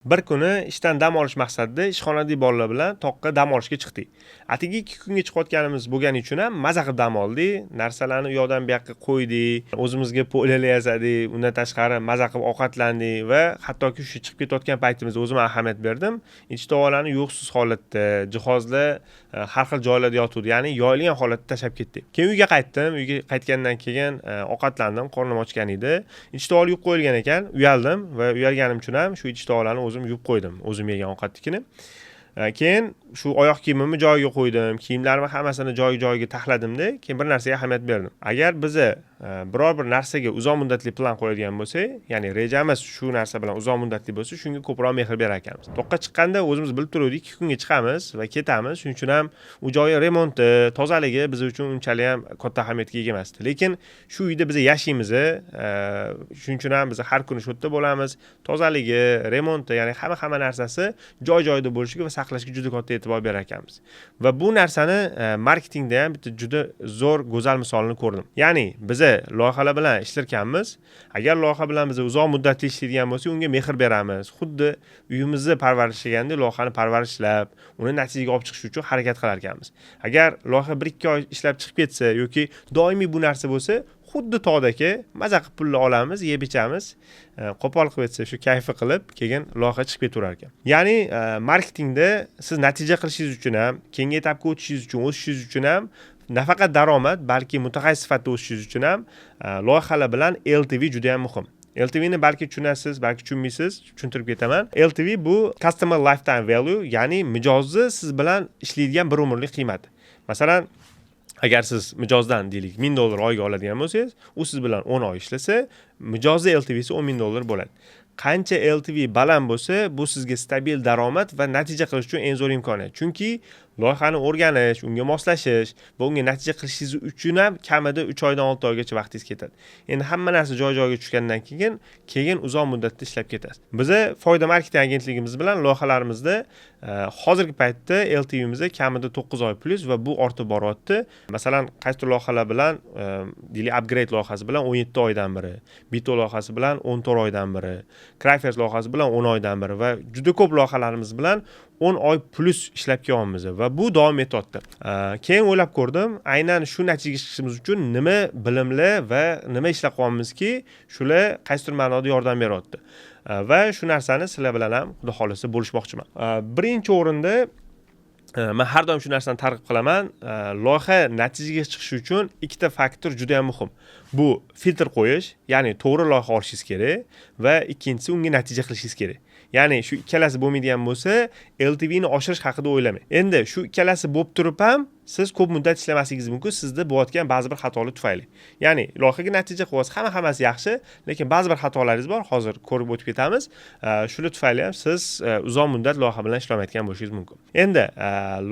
Bir kuni ishdan dam olish maqsadida ishxonadagi bolalar bilan toqqa dam olishga chiqdik. Atigi 2 kunga chiqayotganimiz bo'lgani uchun ham maza qilib dam oldik. Narsalarni u yoqdan bu yoqqa qo'ydik, o'zimizga po'lalar yasadik, undan tashqari maza qilib ovqatlandik va hattoki shu chiqib ketayotgan paytimizda o'zim ahamiyat berdim. Ichki tovoqlarni yo'qsiz holatda, jihozlar har xil joylarda yotuvdi, ya'ni yoyilgan holatda tashlab ketdik. Keyin uyga qaytdim. Uyga qaytgandan keyin ovqatlandim, qornim ochgan edi. Ichki tovoq yuvib qo'yilgan ekan, uyaldim va uyalganim uchun ham shu ichki tovoqlarni o'zim yuvib qo'ydim, o'zim yegan ovqatnikini. Keyin shu oyoq kiyimimni joyiga qo'ydim, kiyimlarimni hammasini joyiga taxladimda, keyin bir narsaga ahamiyat berdim. Agar biza biror bir narsaga uzoq muddatli plan qo'yadigan bo'lsak, ya'ni rejamiz shu narsa bilan uzoq muddatli bo'lsa, shunga ko'proq mehr berar ekanmiz. To'qqa chiqqanda o'zimiz bilib turuvdik, 2 kunga chiqamiz va ketamiz. Shuning uchun ham u joyi remonti, tozaligi biz uchun unchalik ham katta ahamiyatga ega emasdi. Lekin shu uyda biz yashaymiz, shuning uchun ham biz har kuni shu yerda bo'lamiz. Tozaligi, remonti, ya'ni hamma narsasi joy-joyida bo'lishiga va saqlashga juda katta e'tibor berar ekanmiz. Va bu narsani marketingda ham bitta juda zo'r, go'zal misolini ko'rdim. Ya'ni biz loyihalar bilan ishlarkanmiz. Agar loyiha bilan biz uzoq muddatli ishlaydigan bo'lsak, unga mehr beramiz. Xuddi uyimizni parvarishlagandek loyihani parvarishlab, uni natijaga olib chiqish uchun harakat qilar ekanmiz. Agar loyiha 1-2 oy ishlab chiqib ketsa yoki doimiy bu narsa bo'lsa, xuddi tog'dagi maza qilib pulni olamiz, yeb ichamiz, qo'pol qilib etsa shu kayfi qilib, keyin loyiha chiqib ketaverar ekan. Ya'ni marketingda siz natija qilishingiz uchun ham, keyingi etapga o'tishingiz uchun ham nafaqat daromad, balki mutaxassis sifatida o'sishingiz uchun ham loyihalar bilan LTV juda ham muhim. LTV ni balki tushunasiz, balki tushunmaysiz, tushuntirib ketaman. LTV bu Customer Lifetime Value, ya'ni mijozni siz bilan ishlaydigan bir umrlik qiymat. Masalan, agar siz mijozdan deylik $1000 oyga oladigan bo'lsangiz, u siz bilan 10 oy ishlasa, mijozni LTVsi $10,000 bo'ladi. Qancha LTV baland bo'lsa, bu sizga stabil daromad va natija qilish uchun eng zo'r imkoniyat. Chunki loyihani o'rganish, unga moslashish va unga natija qilishingiz uchun ham kamida 3 oydan 6 oygacha vaqtingiz ketadi. Endi hamma narsa joy-joyiga tushgandan keyin uzoq muddatda ishlab ketasiz. Biz foyda marketing agentligimiz bilan loyihalarimizda hozirgi paytda LTVimiz kamida 9 oy plus va bu ortib boryapti. Masalan, qaysi loyihalar bilan deylik upgrade loyihasi bilan 17 oydan biri, Bito loyihasi bilan 14 oydan biri, Crayfers loyihasi bilan 10 oydan biri va juda ko'p loyihalarimiz bilan 10 oy plus ishlab kelyapmiz va bu davom etyapti. Keyin o'ylab ko'rdim, aynan shu natijaga chiqishimiz uchun nima bilimli va nima ishlab qo'yamizki, shular qaysidir ma'noda yordam beryapti. Va shu narsani sizlar bilan ham xudo xolisa bo'lishmoqchiman. Birinchi o'rinda men har doim shu narsani targ'ib qilaman. Loyiha natijaga chiqishi uchun ikkita faktor juda ham muhim. Bu filtr qo'yish, ya'ni to'g'ri loyiha olishingiz kerak va ikkinchisi unga natija qilishingiz kerak. Ya'ni shu ikkalasi bo'lmaydigan bo'lsa, LTV ni oshirish haqida o'ylamang. Endi shu ikkalasi bo'lib turib ham siz ko'p muddat ishlamasligingiz mumkin sizda bo'layotgan ba'zi bir xatolar tufayli. Ya'ni loyihaga natija qilyapsiz, hammasi yaxshi, lekin ba'zi bir xatolaringiz bor, hozir ko'rib o'tib ketamiz. Shular tufayli ham siz uzoq muddat loyiha bilan ishlamayotgan bo'lishingiz mumkin. Endi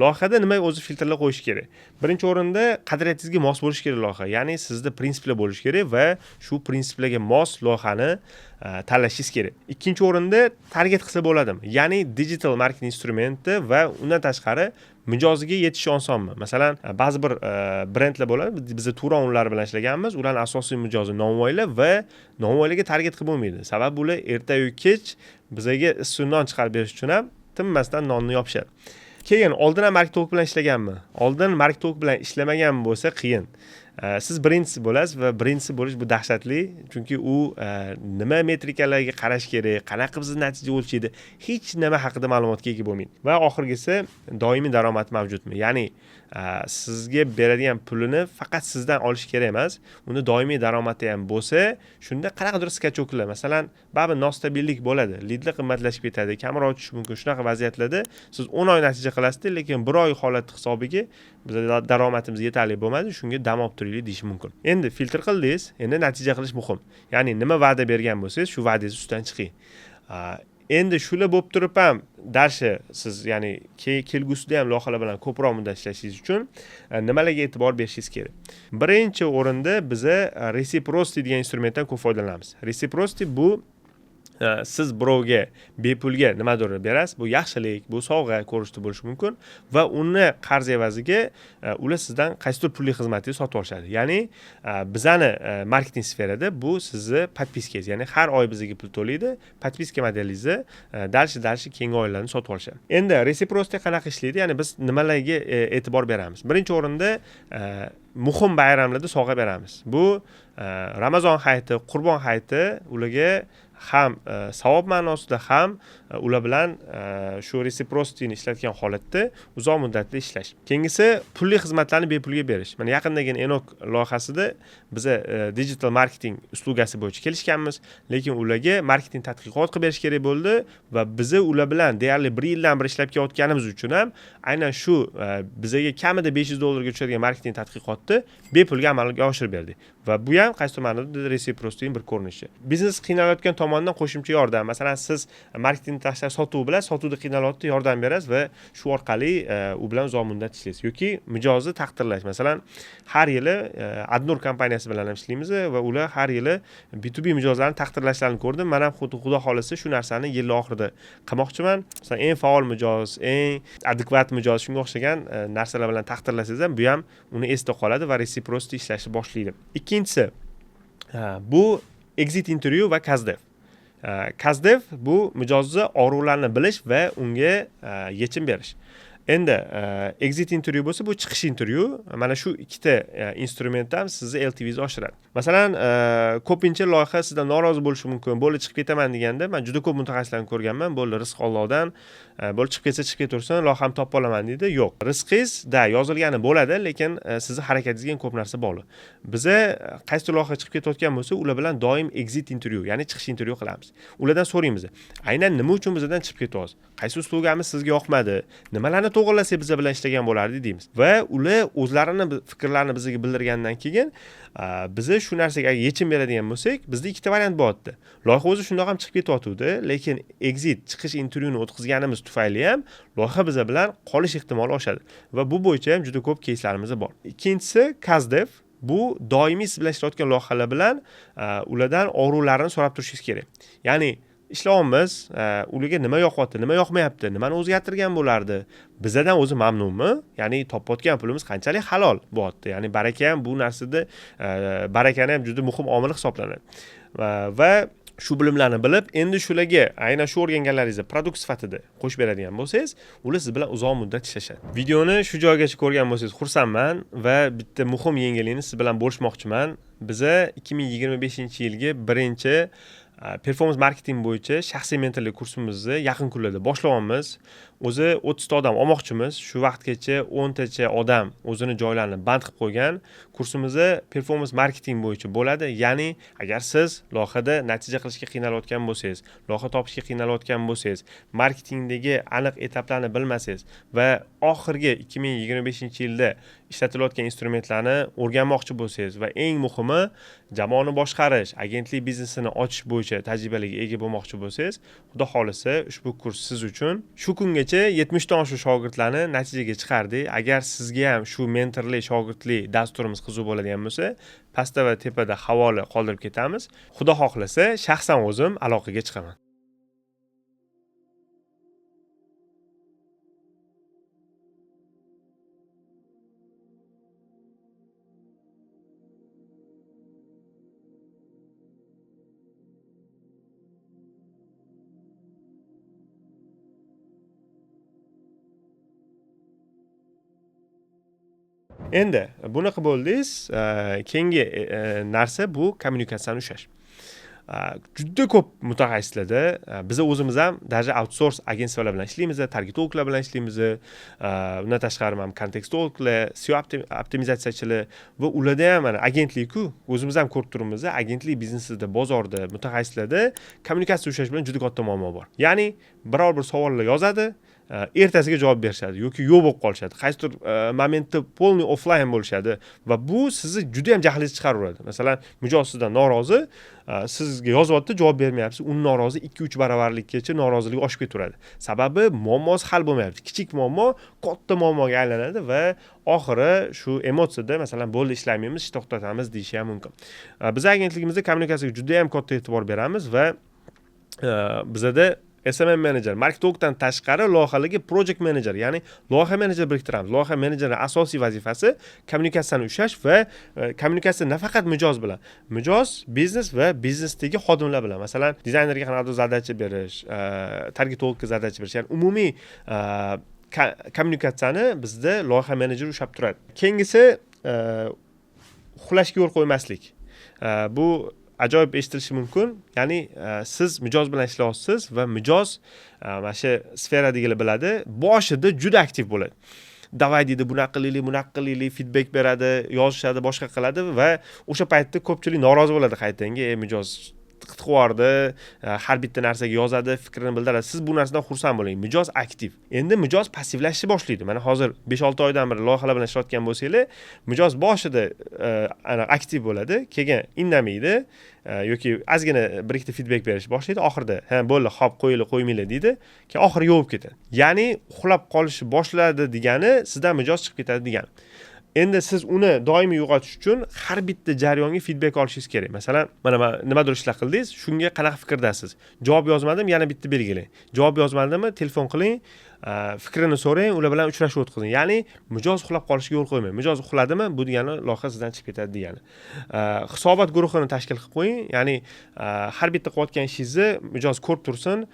loyihada nima o'zi filtrlar qo'yish kerak? Birinchi o'rinda qadriyatingizga mos bo'lishi kerak loyiha. Ya'ni sizda prinsiplar bo'lishi kerak va shu prinsiplarga mos loyihani tanlashingiz kerak. Ikkinchi o'rinda target qilsa bo'ladimi? Ya'ni digital marketing instrumenti va undan tashqari mijoziga yetish osonmi? Masalan, ba'zi bir brendlar bo'ladi, biz Turon ular bilan ishlaganmiz. Ularning asosiy mijozi novvoylar va novvoylarga target qilib bo'lmaydi. Sababi ular erta-yu kech bizga issiq non chiqarib berish uchun ham tinmasdan nonni yopishadi. Keyin oldin ham marketing bilan ishlaganmi? Oldin marketing bilan ishlamagan bo'lsa qiyin. Siz birinchisi bo'lasiz va birinchisi bo'lish bu dahshatli, chunki u nima metrikalarga qarash kerak, qanaqa biz natija o'lchaydi, hech nima haqida ma'lumotga ega bo'lmaydi. Va oxirgisi doimiy daromad mavjudmi? Ya'ni sizga beradigan pulini faqat sizdan olish kerak emas, uni doimiy daromadi ham bo'lsa, shunda qanaqadir skachoklar, masalan, baribir nostabillik bo'ladi, lidlar qimmatlashib ketadi, kamroq tushishi mumkin. Shunaqa vaziyatlarda siz 10 oy natija qilasiz, lekin 1 oy holat hisobiga bizning daromadimiz yetarli bo'lmadi, shunga dam olib turaylik deyish mumkin. Endi filtr qildingiz, endi natija qilish muhim. Ya'ni nima va'da bergan bo'lsangiz, shu va'dangiz ustidan chiqing. Endi shular bo'lib turib ham darshi siz, ya'ni kelgusida ham loyihalar bilan ko'proq muddat ishlashingiz uchun nimalarga e'tibor berishingiz kerak? Birinchi o'rinda biz reciprocity degan instrumentdan ko'p foydalanamiz. Reciprocity bu siz birovga bepulga nimadir berasiz, bu yaxshilik, bu sovg'a ko'rishda bo'lishi mumkin va uni qarz evaziga ular sizdan qaysidir pulli xizmatni sotib olishadi. Ya'ni bizani marketing sferada bu sizni podpiskangiz, ya'ni har oy bizga pul to'laydi, podpiska modelingizni dalshi keyingi oylarni sotib olishadi. Endi reciprocity qanaqa ishlaydi? Ya'ni biz nimalarga e'tibor beramiz? Birinchi o'rinda muhim bayramlarda sovg'a beramiz. Bu Ramazon hayiti, Qurbon hayiti ularga ham savob ma'nosida ham ular bilan shu reciprocityni ishlatgan holatda uzoq muddatli ishlash. Keyingisi pulli xizmatlarni bepulga berish. Mana yaqindagina Enok loyihasida biz digital marketing uslugasi bo'yicha kelishganmiz, lekin ularga marketing tadqiqot qilib berish kerak bo'ldi va biz ular bilan deyarli 1 yildan beri ishlab kelayotganimiz uchun ham aynan shu bizga kamida $500 ga tushadigan marketing tadqiqotni bepulga amalga oshirib berdik. Va bu ham qaysi ma'noda reciprocityning bir ko'rinishi. Biznes qiynalayotgan tomondan qo'shimcha yordam. Masalan, siz marketing tashqari sotuv bilan sotuvda qiynalayotdi, yordam berasiz va shu orqali u bilan uzoq muddat ishlaysiz. Yoki mijozni taqdirlash. Masalan, har yili Adnur kompaniyasi bilan ham ishlaymiz va ular har yili B2B mijozlarni taqdirlashlarini ko'rdim. Men ham xudo xolasa shu narsani yil oxirida qilmoqchiman. Masalan, eng faol mijoz, eng adekvat mijoz, shunga o'xshagan narsalar bilan taqdirlasangiz ham bu ham uni esda qoladi va reciprocity ishlashni boshlaydi. Ikkinchisi bu exit interview va CASDEV. CASDEV bu mijozni og'riqlarini bilish va unga yechim berish. Endi exit interview bo'lsa, bu chiqish interview. Mana shu ikkita instrumentdan sizni LTV'ni oshiradi. Masalan, ko'pincha loyiha sizdan norozi bo'lishi mumkin. Bo'ldi, chiqib ketaman deganda, men juda ko'p mutaxassislarni ko'rganman. Bo'ldi, rizq Allohdan. Bo'ldi, chiqib ketsa chiqib ketaversin, loyiham topib olaman deydi. Yo'q. Rizqingizda yozilgani bo'ladi, lekin sizni harakatingizga ko'p narsa bog'liq. Biza qaysi loyiha chiqib ketayotgan bo'lsa, ular bilan doim exit interview, ya'ni chiqish interview qilamiz. Ulardan so'raymiz. Aynan nima uchun bizdan chiqib ketyapsiz? Qaysi uslugimiz sizga yoqmadi? Nimalarni to'g'irlasak biz bilan ishlagan bo'lardi deymiz. Va ular o'zlarini fikrlarini bizga bildirgandan keyin biz shu narsaga yechim beradigan bo'lsak, bizda ikkita variant bo'lyapti. Loyiha o'zi shundoq ham chiqib ketyapti, lekin exit, chiqish intervyuni o'tkazganimiz tufayli ham loyiha biz bilan qolish ehtimoli oshadi. Va bu bo'yicha ham juda ko'p keyslarimiz bor. Ikkinchisi CASDEV. Bu doimiy siz bilan ishlayotgan loyihalar bilan ulardan og'riqlarini so'rab turishingiz kerak. Ya'ni ishlayapmiz, ularga nima yoqyapti, nima yoqmayapti, nimani o'zgartirgan bo'lardi, bizdan o'zi mamnunmi? Ya'ni topayotgan pulimiz qanchalik halol bo'lyapti? Ya'ni baraka ham bu narsada barakani ham juda muhim omil hisoblanadi. Va shu bilimlarni bilib, endi shularga aynan shu o'rganganlaringizni produkt sifatida qo'shib beradigan bo'lsangiz, ular siz bilan uzoq muddat ishlashadi. Videoni shu joygacha ko'rgan bo'lsangiz xursandman va bitta muhim yangilikni siz bilan bo'lishmoqchiman. Biza 2025-yilgi birinchi performance marketing bo'yicha shaxsiy mentorlik kursimizni yaqin kunlarda boshlayapmiz. O'zi 30 ta odam olmoqchimiz. Shu vaqtgacha 10 tacha odam o'zini joylarini band qilib qo'ygan. Kursimizni performance marketing bo'yicha bo'ladi. Ya'ni agar siz loyihada natija qilishga qiynalayotgan bo'lsangiz, loyiha topishga qiynalayotgan bo'lsangiz, marketingdagi aniq etaplarni bilmasangiz va oxirgi 2025-yilda ishlatilayotgan instrumentlarni o'rganmoqchi bo'lsangiz va eng muhimi jamoani boshqarish, agentlik biznesini ochish bo'yicha tajribaga ega bo'lmoqchi bo'lsangiz, xudo xolisa ushbu kurs siz uchun. Shu kungacha 70 dan oshiq shogirdlarni natijaga chiqardik. Agar sizga ham shu mentorlik, shogirdlik dasturimiz qiziq bo'ladigan bo'lsa, pastda va tepada havola qoldirib ketamiz. Xudo xohlasa, shaxsan o'zim aloqaga chiqaman. Endi bunaqa bo'ldingiz, keyingi narsa bu kommunikatsiyani ushlash. Juda ko'p mutaxassislarda biz o'zimiz ham даже outsource agensiyalar bilan ishlaymiz, targetologlar bilan ishlaymiz. Undan tashqari ham kontekstologlar, SEO optimizatsiyachilar va ularda ham mana agentlik-ku, o'zimiz ham ko'rib turibmiz, agentlik biznesida, bozorda, mutaxassislarda kommunikatsiya ushlash bilan juda katta muammo bor. Ya'ni biror bir savollar yozadi, ertasiga javob berishadi yoki yo'q bo'lib qolishadi. Qaysidir momentda polniy offline bo'lishadi va bu sizni juda ham jahlingizni chiqaraveradi. Masalan, mijoz sizdan norozi, sizga yozyapti, javob bermayapsiz, uni norozi 2-3 baravarlikgacha noroziligi oshib ketaveradi. Sababi muammosi hal bo'lmayapti. Kichik muammo katta muammoga aylanadi va oxiri shu emotsiyada masalan bo'ldi ishlamaymiz, ish to'xtatamiz deyish ham mumkin. Biz agentligimizda kommunikatsiyaga juda ham katta e'tibor beramiz va bizada SMM menejer, marketingdan tashqari loyihalarga project manager, ya'ni loyiha menejer biriktiramiz. Loyiha menejerining asosiy vazifasi kommunikatsiyani ushlash va kommunikatsiya nafaqat mijoz bilan, mijoz biznes va biznesdagi xodimlar bilan. Masalan, dizaynerga qanaqadir zadacha berish, targetologga zadacha berish, ya'ni umumiy kommunikatsiyani bizda loyiha menejeri ushlab turadi. Keyingisi uxlashga yo'l qo'ymaslik. Bu ajoyib eshitilishi mumkin. Ya'ni siz mijoz bilan ishlayapsiz va mijoz mana shu sferadagilar biladi, boshida juda aktiv bo'ladi. Davay deydi, bunaqa qilaylik, feedback beradi, yozishadi, boshqa qiladi va o'sha paytda ko'pchilik norozi bo'ladi qaytanga, mijoz qiyordi, har bitta narsaga yozadi, fikrini bildiradi. Siz bu narsadan xursand bo'ling. Mijoz aktiv. Endi mijoz passivlashishni boshlaydi. Mana hozir 5-6 oydan beri loyihalar bilan ishlayotgan bo'lsanglar, mijoz boshida aktiv bo'ladi, keyin indamaydi yoki ozgina bir ikkita feedback berish boshlaydi, oxirida ha bo'ldi, xo'p, qo'ymanglar deydi, keyin oxiri yovib ketadi. Ya'ni uxlab qolishni boshladi degani sizdan mijoz chiqib ketadi degani. Endi siz uni doimiy uyg'otish uchun har bitta jarayonga feedback olishingiz kerak. Masalan, mana nimadir ishlar qildingiz, shunga qanaqa fikrdasiz? Javob yozmadim, yana bitta belgilang. Javob yozmadimmi, telefon qiling, fikrini so'rang, ular bilan uchrashuv o'tkazing. Ya'ni mijoz uxlab qolishga yo'l qo'ymang. Mijoz uxladimi, bu degani loyiha sizdan chiqib ketadi degani. Hisobot guruhini tashkil qilib qo'ying. Ya'ni har bitta qilayotgan ishingizni mijoz ko'rib tursin,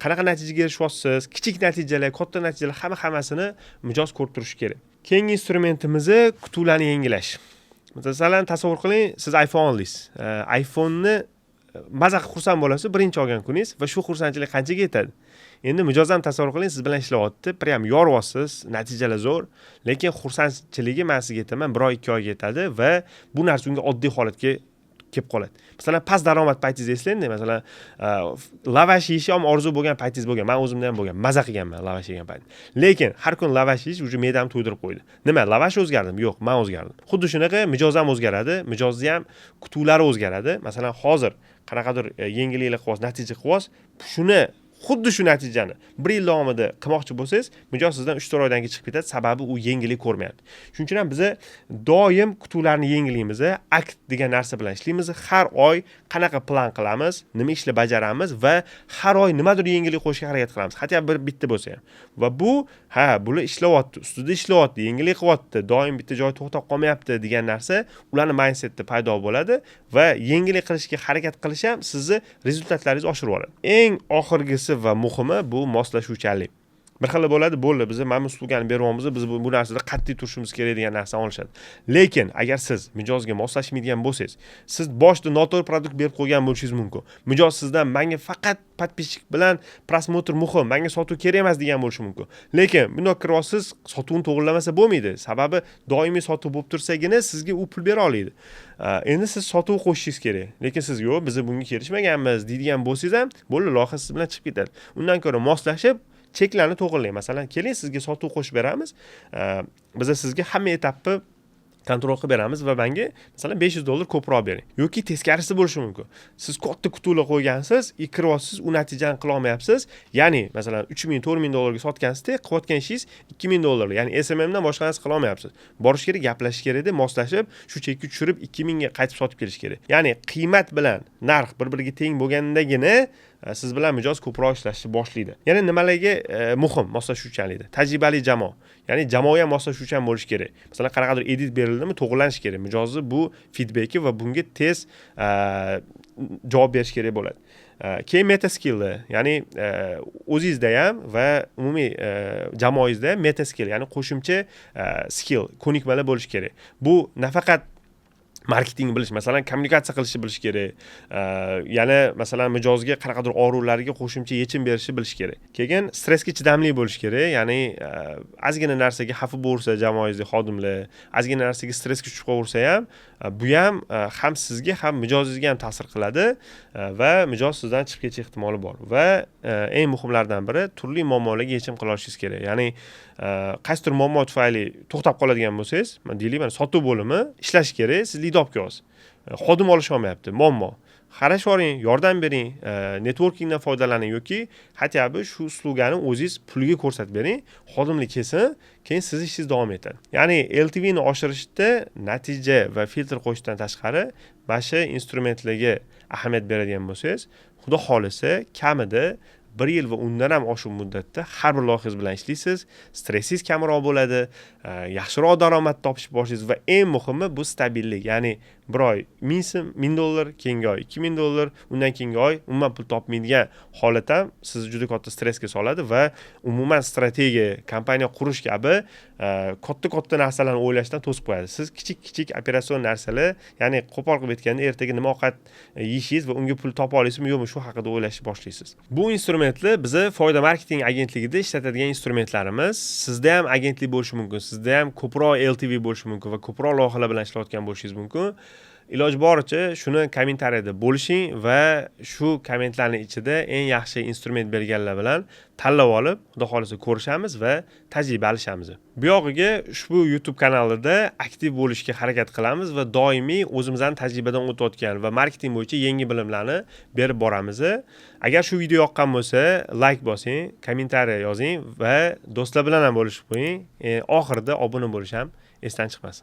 qanaqa natijaga erishyapsiz, kichik natijalar, katta natijalar hammasini mijoz ko'rib turishi kerak. Keyingi instrumentimiz kutuvlarni yangilash. Masalan, tasavvur qiling, siz iPhone oldingiz. iPhone'ni maza xursand bo'lasiz birinchi olgan kuningiz va shu xursandchilik qanchaga yetadi? Endi mijozdan tasavvur qiling, siz bilan ishlayapti, prям yoryapsiz, natijalar zo'r, lekin xursandchiligi men sizga aytaman 1 oy 2 oyga yetadi va bu narsa unga oddiy holatga kelib qoladi. Masalan, past daromad paytingizni eslang, masalan, lavash yeyishni ham orzu bo'lgan paytingiz bo'lgan. Men o'zimda ham bo'lgan, maza qilganman lavash yegan payt. Lekin har kun lavash yeyish uje me'damni to'ydirib qo'ydi. Nima, lavash o'zgardimi? Yo'q, men o'zgardim. Xuddi shunaqa mijoz ham o'zgaradi, mijozni ham kutuvlari o'zgaradi. Masalan, hozir qanaqadir yengilliklar qilyapsiz, natija qilyapsiz, shuni xuddi shu natijani 1 yil davomida qilmoqchi bo'lsangiz, mijoz sizdan 3-4 oydan keyin chiqib ketadi, sababi u yengillik ko'rmayapti. Shuning uchun ham biz doim kutuvlarni yengillaymiz, akt degan narsa bilan ishlaymiz. Har oy qanaqa plan qilamiz, nima ishlar bajaramiz va har oy nimadir yengillik qo'shishga harakat qilamiz. Hatto bitta bo'lsa ham. Va bu, bular ishlayapti, ustida ishlayapti, yengillik qilyapti, doim bitta joyda to'xtab qolmayapti degan narsa ularning mindsetda paydo bo'ladi va yengillik qilishga harakat qilish ham sizni rezultatlaringizni oshirib oladi. Eng oxirgisi va muhimi bu moslashuvchanlik. Bir xil bo'ladi, biz mana uslugani beryapmiz, biz bu narsada qat'iy turishimiz kerak degan narsani olishadi. Lekin agar siz mijozga moslashmaydigan bo'lsangiz, siz boshda noto'g'ri produkt berib qo'ygan bo'lishingiz mumkin. Mijoz sizdan menga faqat подписчик bilan prosmotr muhim, menga sotuv kerak emas degan bo'lishi mumkin. Lekin bundoq kiryapsiz, sotuvni to'g'rilamasa bo'lmaydi. Sababi doimiy sotuv bo'lib tursagina sizga u pul bera oladi. Endi siz sotuv qo'shishingiz kerak. Lekin siz yo'q, biz bunga kelishmaganmiz deydigan bo'lsangiz ham, bo'ldi, loyiha siz bilan chiqib ketadi. Undan ko'ra moslashib cheklarni to'g'rilang. Masalan, keling, sizga sotuv qo'shib beramiz. Biz sizga hamma etapni kontrol qilib beramiz va menga masalan $500 ko'proq bering. Yoki teskarisi bo'lishi mumkin. Siz katta kutuvlar qo'ygansiz, kiryapsiz, u natijani qila olmayapsiz. Ya'ni masalan $3000-$4000 ga sotgansizda, qilayotgan ishingiz $2000. Ya'ni SMM dan boshqa narsa qila olmayapsiz. Borish kerak, gaplashish kerak edi, moslashib, shu chekka tushirib 2000 ga qaytib sotib kelish kerak. Ya'ni qiymat bilan narx bir-biriga teng bo'lgandagina siz bilan mijoz ko'proq ishlashni boshlaydi. Ya'ni nimalarga muhim moslashuvchanlikda? Tajribali jamoa. Ya'ni jamoa ham moslashuvchan bo'lish kerak. Masalan, qanaqadir edit berildimi, to'g'rilanish kerak. Mijozni bu feedbacki va bunga tez javob berish kerak bo'ladi. Keyin meta skilllar, ya'ni o'zingizda ham va umumiy jamoangizda ham meta skill, ya'ni qo'shimcha skill, ko'nikmalar bo'lish kerak. Bu nafaqat marketing bilish, masalan, kommunikatsiya qilishni bilish kerak. Yana masalan mijozga qanaqadir og'riqlarga qo'shimcha yechim berishni bilish kerak. Keyin stressga chidamli bo'lish kerak. Ya'ni ozgina narsaga xafa bo'lsa jamoangizning xodimlar, ozgina narsaga stressga tushib qolsa ham, bu ham sizga ham mijozingizga ham ta'sir qiladi va mijoz sizdan chiqib ketish ehtimoli bor. Va eng muhimlardan biri turli muammolarga yechim qila olishingiz kerak. Ya'ni qaysidir muammo tufayli to'xtab qoladigan bo'lsangiz, deylik, mana sotuv bo'limi ishlash kerak, siz lidobga olasiz. Xodim olish olmayapti, muammo. qarash oling, yordam bering, networkingdan foydalaning yoki хотя бы shu uslugani o'zingiz pulga ko'rsatib bering, xodimlik kelsin, keyin siz ishingiz davom etadi. Ya'ni LTV ni oshirishda natija va filtr qo'shishdan tashqari mana shu instrumentlarga ahamiyat beradigan bo'lsangiz, xudo xolisa kamida 1 yil va undan ham oshiq muddatda har bir loyihangiz bilan ishlaysiz, stressingiz kamroq bo'ladi, yaxshiroq daromad topishni boshlaysiz va eng muhimi bu stabillik. Ya'ni bir oy $1000, keyingi oy $2000, undan keyingi oy umuman pul topmaydigan holat ham sizni juda katta stressga soladi va umuman strategiya, kompaniya qurish kabi katta narsalarni o'ylashdan to'sib qo'yadi. Siz kichik operatsion narsalar, ya'ni qo'pol qilib aytganda ertaga nima ovqat yeyishingiz va unga pul topa olasizmi yo'qmi shu haqida o'ylashni boshlaysiz. Bu instrumentlar bizni foyda marketing agentligida ishlatadigan instrumentlarimiz. Sizda ham agentlik bo'lishi mumkin, sizda ham ko'proq LTV bo'lishi mumkin va ko'proq loyihalar bilan ishlayotgan bo'lishingiz mumkin. Iloji boricha shuni kommentariyada bo'lishing va shu kommentlarning ichida eng yaxshi instrument berganlar bilan tanlab olib, xudo xolisa ko'rishamiz va tajriba alishamiz. Bu yog'iga ushbu YouTube kanalida aktiv bo'lishga harakat qilamiz va doimiy o'zimizning tajribadan o'tayotgan va marketing bo'yicha yangi bilimlarni berib boramiz. Agar shu video yoqqan bo'lsa, like bosing, kommentariya yozing va do'stlar bilan ham bo'lishib qo'ying. Oxirida obuna bo'lish ham esdan chiqmasin.